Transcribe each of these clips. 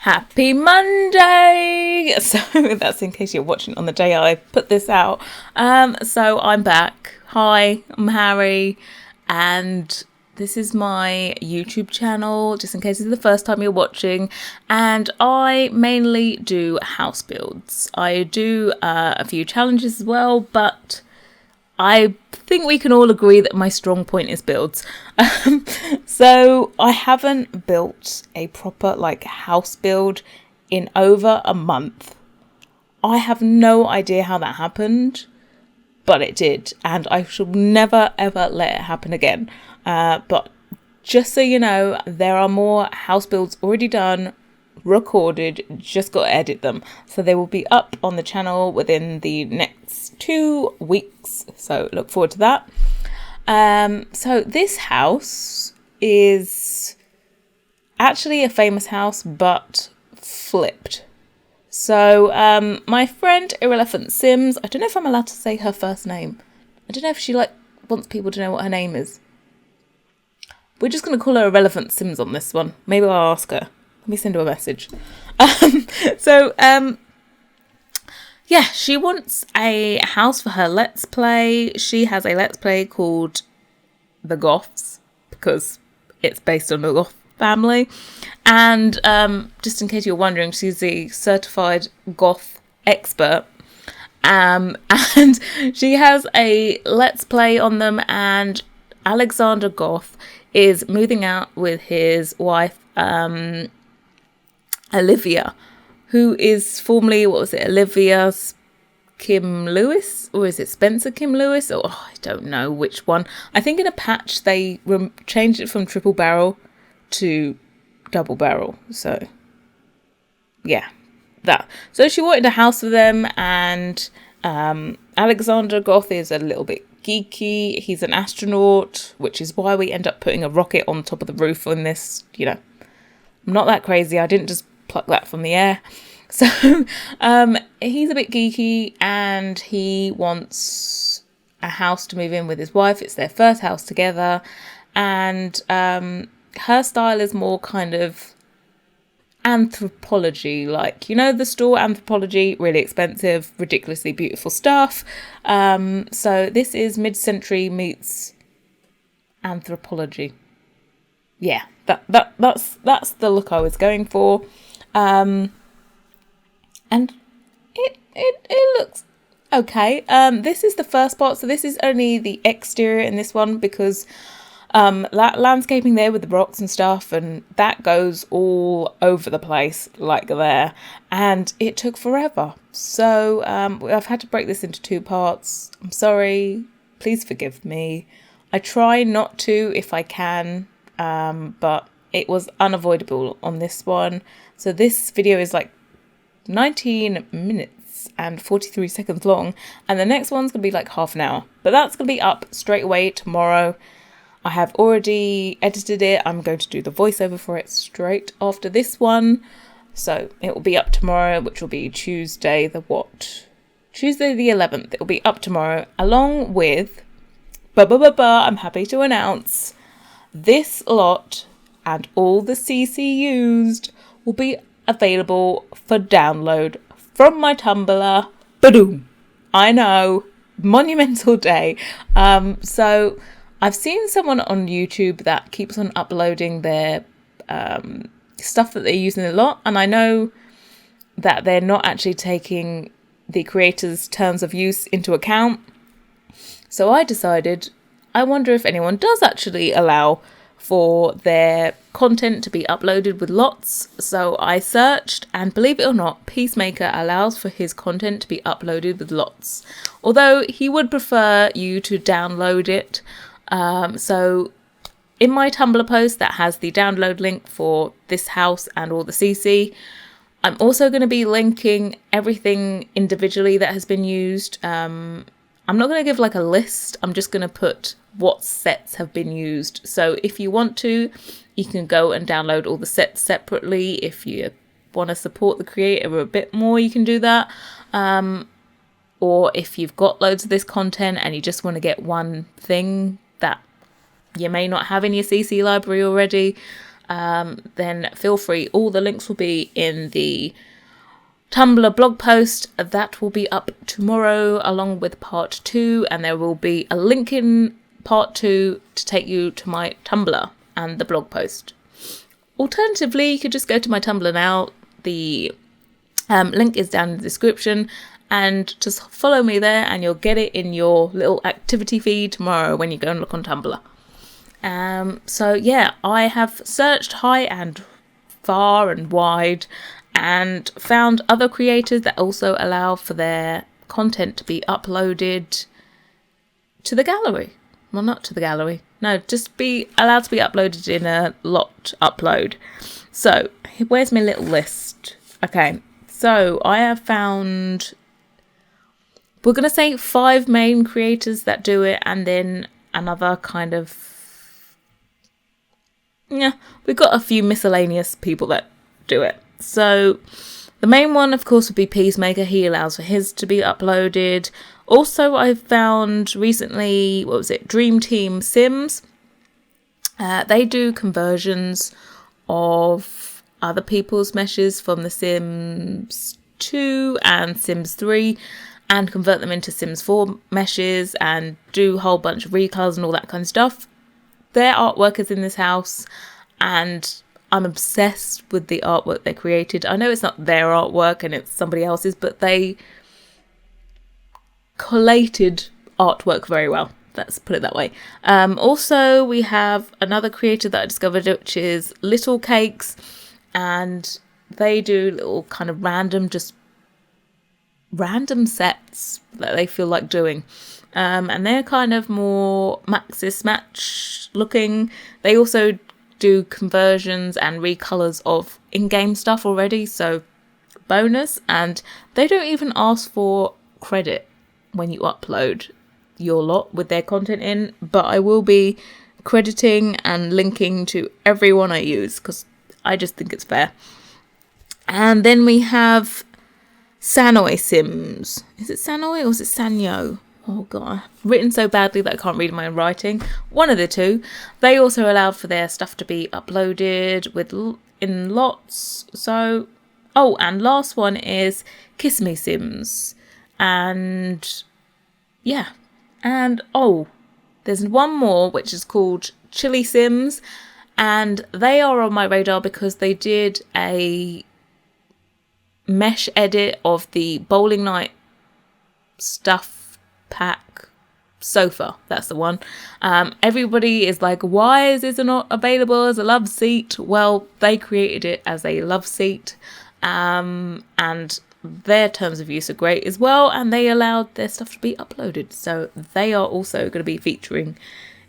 Happy Monday! So that's in case you're watching on the day I put this out. So I'm back. Hi, I'm Harry, and this is my YouTube channel, just in case it's the first time you're watching, and I mainly do house builds. I do a few challenges as well, but I think we can all agree that my strong point is builds. So I haven't built a proper house build in over a month. I have no idea how that happened, but it did, and I shall never ever let it happen again. But just so you know, there are more house builds already done, recorded, just got to edit them, so they will be up on the channel within the next 2 weeks, so look forward to that. So this house is actually a famous house but flipped. So my friend Irrelevant Sims, I don't know if I'm allowed to say her first name. I don't know if she wants people to know what her name is. We're just going to call her Irrelevant Sims on this one. Maybe I'll ask her. Let me send her a message. Yeah, she wants a house for her Let's Play. She has a Let's Play called The Goths, because it's based on the Goth family. And just in case you're wondering, she's the certified Goth expert. And she has a Let's Play on them, and Alexander Goth is moving out with his wife, Olivia, who is formerly, Olivia Kim Lewis, or is it Spencer Kim Lewis? Or I don't know which one. I think in a patch they changed it from triple barrel to double barrel. So yeah, that. So she wanted a house for them, and Alexander Goth is a little bit geeky. He's an astronaut, which is why we end up putting a rocket on top of the roof on this. I'm not that crazy. I didn't just pluck that from the air. So he's a bit geeky, and he wants a house to move in with his wife. It's their first house together, and her style is more kind of anthropology, the store Anthropology, really expensive, ridiculously beautiful stuff. So this is mid-century meets anthropology. Yeah, that's the look I was going for. And it looks okay. This is the first part, so this is only the exterior in this one, because that landscaping there with the rocks and stuff, and that goes all over the place there, and it took forever. So I've had to break this into 2 parts. I'm sorry, please forgive me. I try not to if I can, but it was unavoidable on this one. So this video is 19 minutes and 43 seconds long, and the next one's gonna be half an hour, but that's gonna be up straight away tomorrow. I have already edited it. I'm going to do the voiceover for it straight after this one, so it will be up tomorrow, which will be Tuesday the 11th. It will be up tomorrow, along with I'm happy to announce this lot and all the CC used will be available for download from my Tumblr. Ba-doom! I know, monumental day. So I've seen someone on YouTube that keeps on uploading their stuff that they're using a lot, and I know that they're not actually taking the creator's terms of use into account. So I decided, I wonder if anyone does actually allow for their content to be uploaded with lots. So I searched, and believe it or not, Peacemaker allows for his content to be uploaded with lots, although he would prefer you to download it. So in my Tumblr post that has the download link for this house and all the CC, I'm also going to be linking everything individually that has been used. I'm not going to give a list. I'm just going to put what sets have been used. So if you want to, you can go and download all the sets separately. If you want to support the creator a bit more, you can do that. Or if you've got loads of this content and you just want to get one thing that you may not have in your CC library already, then feel free. All the links will be in the Tumblr blog post that will be up tomorrow along with part 2, and there will be a link in part 2 to take you to my Tumblr and the blog post. Alternatively, you could just go to my Tumblr now. The link is down in the description, and just follow me there and you'll get it in your little activity feed tomorrow when you go and look on Tumblr. So yeah, I have searched high and far and wide and found other creators that also allow for their content to be uploaded to the gallery. Well, not to the gallery. No, just be allowed to be uploaded in a lot upload. So, where's my little list? Okay, so I have found, we're going to say 5 main creators that do it, and then another kind of, yeah, we've got a few miscellaneous people that do it. So the main one, of course, would be Peacemaker. He allows for his to be uploaded. Also, I found recently, Dream Team Sims. They do conversions of other people's meshes from the Sims 2 and Sims 3 and convert them into Sims 4 meshes and do a whole bunch of recolors and all that kind of stuff. Their artwork is in this house, and I'm obsessed with the artwork they created. I know it's not their artwork and it's somebody else's, but they collated artwork very well. Let's put it that way. Also, we have another creator that I discovered, which is Little Cakes, and they do little kind of random sets that they feel like doing. And they're kind of more Maxis Match looking. They also do conversions and recolors of in-game stuff already, so bonus. And they don't even ask for credit when you upload your lot with their content in, but I will be crediting and linking to everyone I use because I just think it's fair. And then we have Sanoy Sims. Is it Sanoy or is it Sanyo? Oh god, written so badly that I can't read my own writing. One of the two. They also allowed for their stuff to be uploaded in lots. So, and last one is Kiss Me Sims. And yeah. And there's one more which is called Chili Sims. And they are on my radar because they did a mesh edit of the bowling night stuff pack sofa. That's the one. Everybody is like, why is this not available as a love seat? Well, they created it as a love seat, and their terms of use are great as well, and they allowed their stuff to be uploaded, so they are also going to be featuring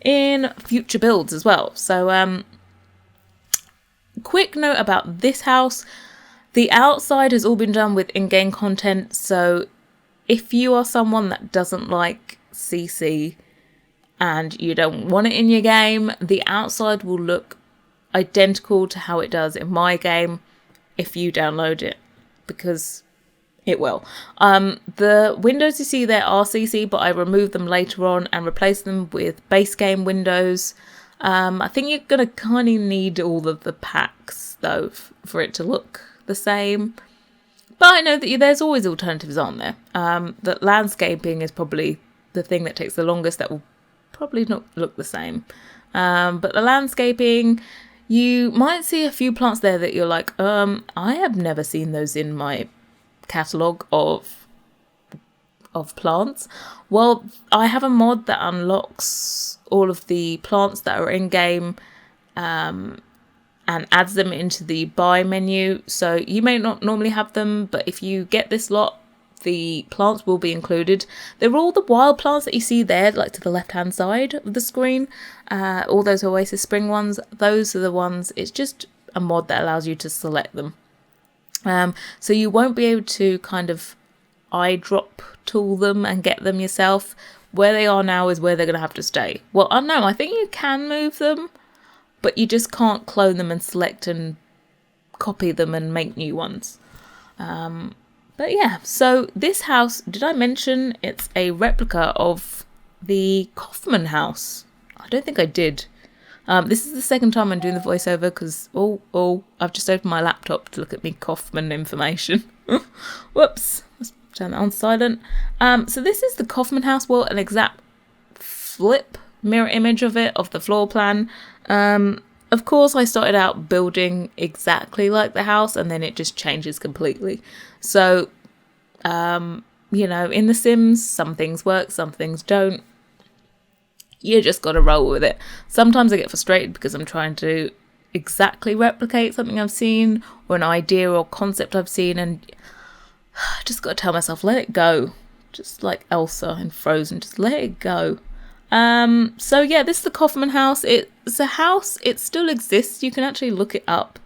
in future builds as well. So quick note about this house: the outside has all been done with in-game content, so if you are someone that doesn't like CC and you don't want it in your game, the outside will look identical to how it does in my game if you download it, because it will. The windows you see there are CC, but I removed them later on and replaced them with base game windows. I think you're going to kind of need all of the packs, though, for it to look the same. But I know that there's always alternatives, aren't there? That landscaping is probably the thing that takes the longest. That will probably not look the same. But the landscaping, you might see a few plants there that you're like, I have never seen those in my catalogue of plants. Well, I have a mod that unlocks all of the plants that are in game, and adds them into the buy menu. So you may not normally have them, but if you get this lot, the plants will be included. They're all the wild plants that you see there, like to the left hand side of the screen. All those Oasis Spring ones, those are the ones. It's just a mod that allows you to select them. So you won't be able to kind of eyedrop tool them and get them yourself. Where they are now is where they're going to have to stay. Well, I don't know, I think you can move them, but you just can't clone them and select and copy them and make new ones. But yeah, so this house, did I mention it's a replica of the Kaufman House? I don't think I did. This is the second time I'm doing the voiceover because, I've just opened my laptop to look at me Kaufman information. Whoops. Let's turn that on silent. So this is the Kaufman House. Well, an exact flip mirror image of it, of the floor plan. Of course, I started out building exactly like the house, and then it just changes completely. So, in The Sims, some things work, some things don't. You just got to roll with it. Sometimes I get frustrated because I'm trying to exactly replicate something I've seen or an idea or concept I've seen, and I just got to tell myself, let it go. Just like Elsa in Frozen, just let it go. So yeah, this is the Kaufman House. It's a house, it still exists. You can actually look it up.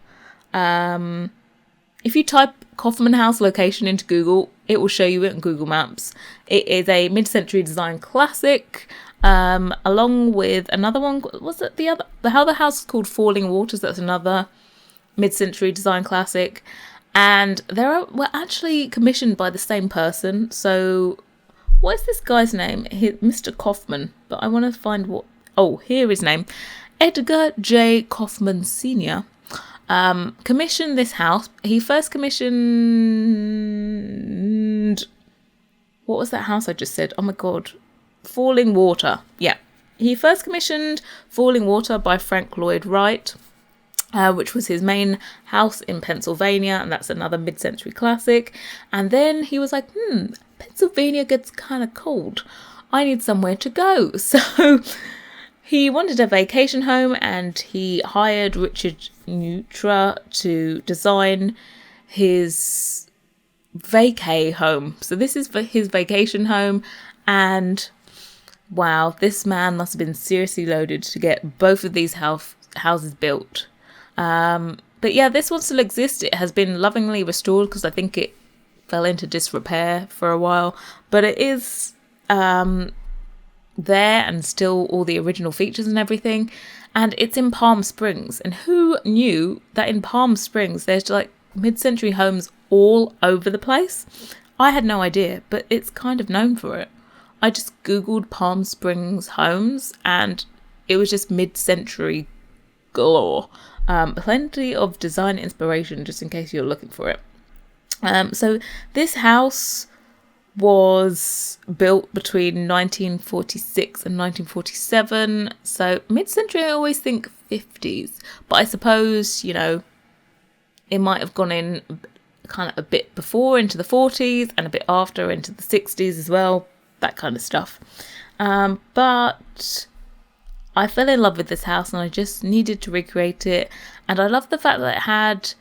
If you type Kaufman House location into Google, it will show you it on Google Maps. It is a mid-century design classic. Along with another one, was it the other house is called Falling Waters? That's another mid-century design classic, and were actually commissioned by the same person. So, what is this guy's name? Mr. Kaufman. But I want to find what. Oh, here his name, Edgar J. Kaufman Sr. Commissioned this house. He first commissioned. What was that house I just said? Oh my god. Falling Water. Yeah. He first commissioned Falling Water by Frank Lloyd Wright, which was his main house in Pennsylvania, and that's another mid-century classic. And then he was like, Pennsylvania gets kind of cold. I need somewhere to go. So he wanted a vacation home, and he hired Richard Neutra to design his vacay home. So this is his vacation home, and wow, this man must have been seriously loaded to get both of these houses built. But yeah, this one still exists. It has been lovingly restored because I think it fell into disrepair for a while. But it is there and still all the original features and everything. And it's in Palm Springs. And who knew that in Palm Springs there's like mid-century homes all over the place? I had no idea, but it's kind of known for it. I just googled Palm Springs homes and it was just mid-century galore. Plenty of design inspiration just in case you're looking for it. So this house was built between 1946 and 1947. So mid-century, I always think 50s. But I suppose, it might have gone in kind of a bit before into the 40s and a bit after into the 60s as well. That kind of stuff. But I fell in love with this house and I just needed to recreate it. And I love the fact that it had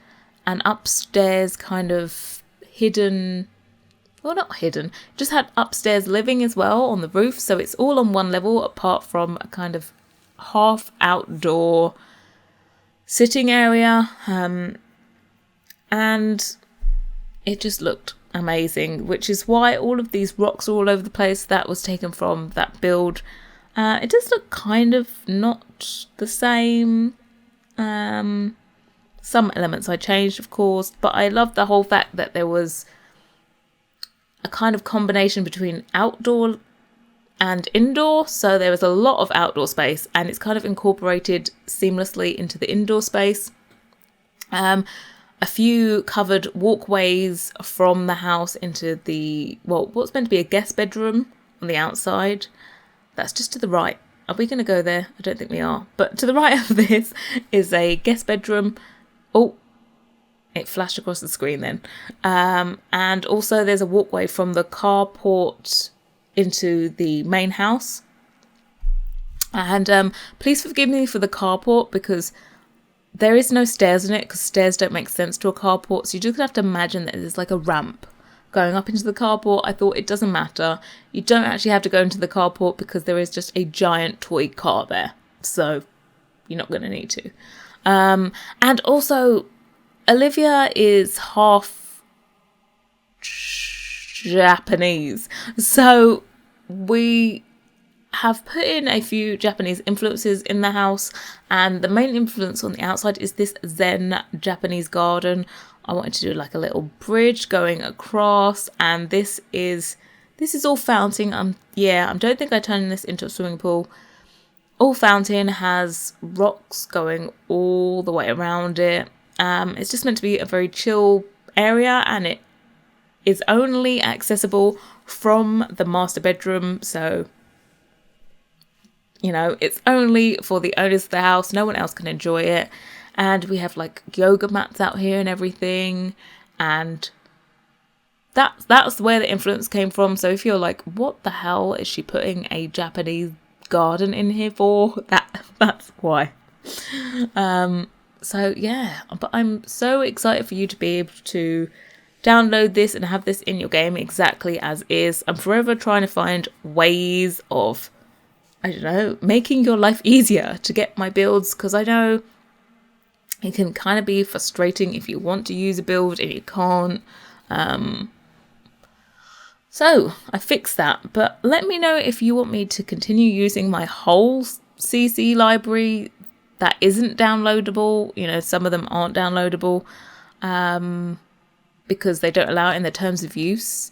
an upstairs kind of hidden, well, not hidden, just had upstairs living as well on the roof. So it's all on one level apart from a kind of half outdoor sitting area. And it just looked amazing, which is why all of these rocks are all over the place. That was taken from that build. It does look kind of not the same. Some elements I changed, of course, but I love the whole fact that there was a kind of combination between outdoor and indoor. So there was a lot of outdoor space and it's kind of incorporated seamlessly into the indoor space. A few covered walkways from the house into what's meant to be a guest bedroom on the outside. That's just to the right. Are we going to go there? I don't think we are. But to the right of this is a guest bedroom. Oh, it flashed across the screen then. And also there's a walkway from the carport into the main house. And please forgive me for the carport because there is no stairs in it because stairs don't make sense to a carport. So you just have to imagine that there's like a ramp going up into the carport. I thought it doesn't matter. You don't actually have to go into the carport because there is just a giant toy car there. So you're not going to need to. And also, Olivia is half Japanese. So we have put in a few Japanese influences in the house, and the main influence on the outside is this Zen Japanese garden. I wanted to do like a little bridge going across, and this is all fountain. I don't think I turned this into a swimming pool. all fountain, has rocks going all the way around it. It's just meant to be a very chill area, and it is only accessible from the master bedroom. So, you know, it's only for the owners of the house. No one else can enjoy it. And we have like yoga mats out here and everything. And that's where the influence came from. So if you're like, what the hell is she putting a Japanese garden in here for? That's why. So yeah, but I'm so excited for you to be able to download this and have this in your game exactly as is. I'm forever trying to find ways of, I don't know, making your life easier to get my builds, because I know it can kind of be frustrating if you want to use a build and you can't. So I fixed that, but let me know if you want me to continue using my whole CC library that isn't downloadable. You know, some of them aren't downloadable because they don't allow it in the terms of use.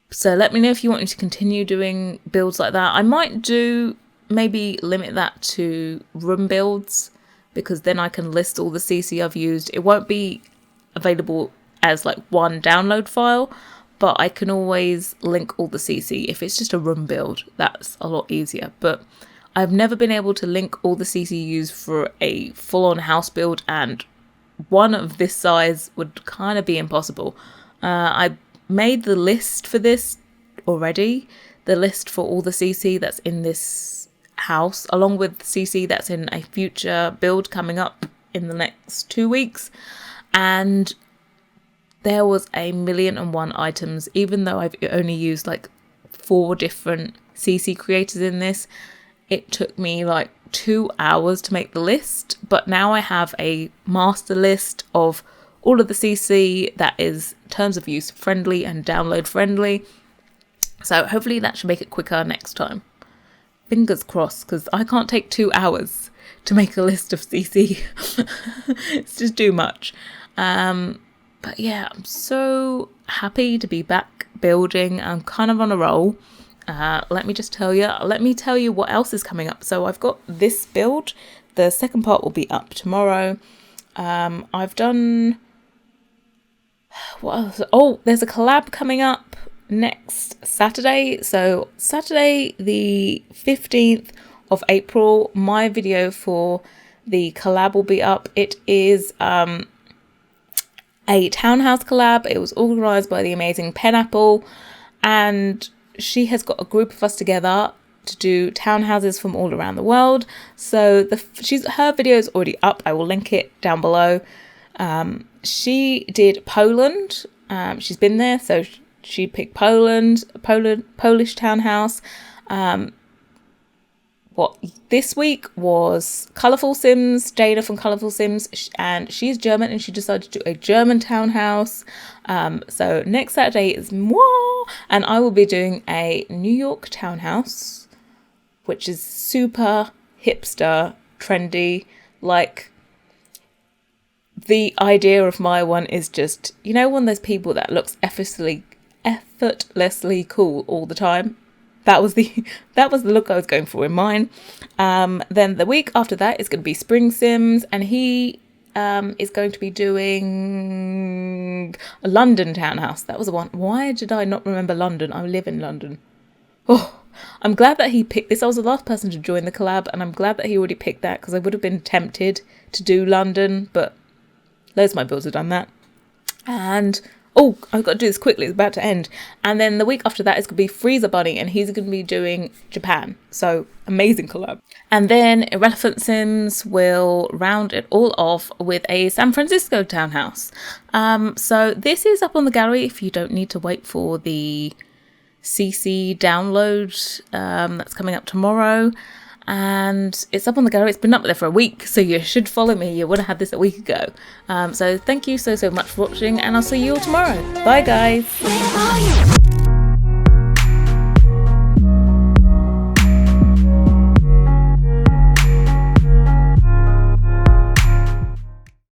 So let me know if you want me to continue doing builds like that. I might maybe limit that to room builds, because then I can list all the CC I've used. It won't be available as like one download file, but I can always link all the CC. If it's just a room build, that's a lot easier. But I've never been able to link all the CC used for a full-on house build, and one of this size would kind of be impossible. I made the list for this already, the list for all the CC that's in this house, along with CC that's in a future build coming up in the next 2 weeks, and there was 1,000,001 items. Even though I've only used like 4 different CC creators in this, it took me like 2 hours to make the list. But now I have a master list of all of the CC that is terms of use friendly and download friendly. So hopefully that should make it quicker next time. Fingers crossed, because I can't take 2 hours to make a list of CC. It's just too much. But yeah, I'm so happy to be back building. I'm kind of on a roll. Let me tell you what else is coming up. So I've got this build. The second part will be up tomorrow. I've done, what else? Oh, there's a collab coming up next Saturday. So Saturday the 15th of April, my video for the collab will be up. It is a townhouse collab. It was organised by the amazing Penapple, and she has got a group of us together to do townhouses from all around the world. So her video is already up. I will link it down below. She did Poland. She's been there, so she picked Polish townhouse. This week was Colourful Sims, Dana from Colourful Sims, and she's German and she decided to do a German townhouse. So next Saturday is moi, and I will be doing a New York townhouse, which is super hipster, trendy. Like, the idea of my one is just, you know, one of those people that looks effortlessly cool all the time. That was the look I was going for in mine. Then the week after that is going to be Spring Sims, and he is going to be doing a London townhouse. That was the one. Why did I not remember London? I live in London. Oh, I'm glad that he picked this. I was the last person to join the collab, and I'm glad that he already picked that, because I would have been tempted to do London, but loads of my builds have done that. And oh, I've got to do this quickly, it's about to end. And then the week after that is going to be Freezer Bunny, and he's going to be doing Japan. So, amazing collab. And then Irrelevant Sims will round it all off with a San Francisco townhouse. So this is up on the gallery if you don't need to wait for the CC download that's coming up tomorrow. And it's up on the gallery. It's been up there for a week, so you should follow me. You would have had this a week ago. So thank you so much for watching, and I'll see you all tomorrow. Bye guys.